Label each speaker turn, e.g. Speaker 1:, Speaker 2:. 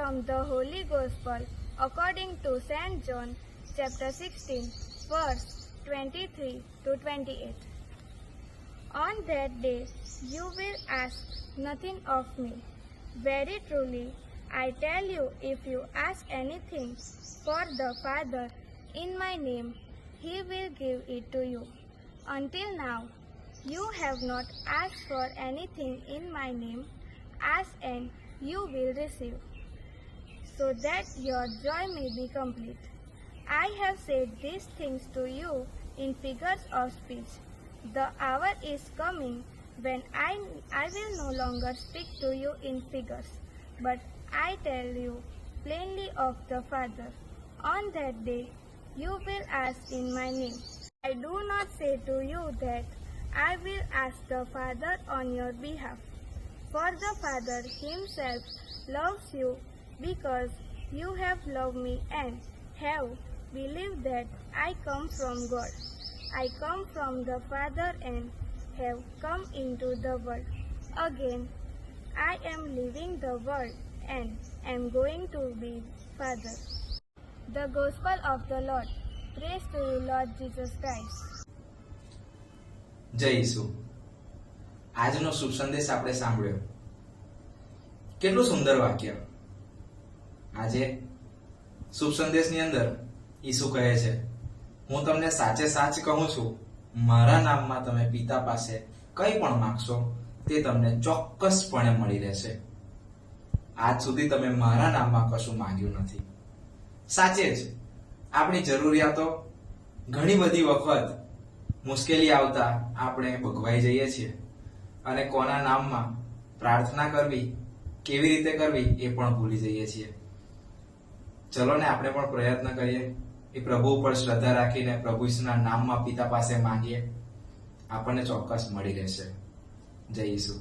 Speaker 1: from the Holy Gospel according to St. John, chapter 16, verse 23 to 28. On that day you will ask nothing of me. Very truly, I tell you, if you ask anything for the Father in my name, He will give it to you. Until now, you have not asked for anything in my name. Ask and you will receive, so that your joy may be complete. I have said these things to you in figures of speech. The hour is coming when I will no longer speak to you in figures, but I tell you plainly of the Father. On that day you will ask in my name. I do not say to you that I will ask the Father on your behalf, for the Father Himself loves you, because you have loved me and have believed that I come from God. I come from the Father and have come into the world. Again, I am leaving the world and am going to be Father. The Gospel of the Lord. Praise to you, Lord Jesus Christ.
Speaker 2: જય ઈસુ. આજનો શુભ સંદેશ આપણે સાંભળ્યો. કેટલું સુંદર વાક્ય. આજે શુભ સંદેશની અંદર ઈસુ કહે છે, હું તમને સાચે સાચ કહું છું, મારા નામમાં તમે પિતા પાસે કંઈ પણ માંગશો તે તમને ચોક્કસપણે મળી રહેશે. આજ સુધી તમે મારા નામમાં કશું માંગ્યું નથી. સાચે જ આપણી જરૂરિયાતો ઘણી બધી વખત મુશ્કેલી આવતા આપણે ભગવાઈ જઈએ છીએ અને કોના નામમાં પ્રાર્થના કરવી, કેવી રીતે કરવી એ પણ ભૂલી જઈએ છીએ. ચલો ને આપણે પણ પ્રયત્ન કરીએ, એ પ્રભુ ઉપર શ્રદ્ધા રાખીને પ્રભુ ઈસુના નામમાં પિતા પાસે માંગીએ, આપણને ચોક્કસ મળી રહેશે. જય ઈસુ.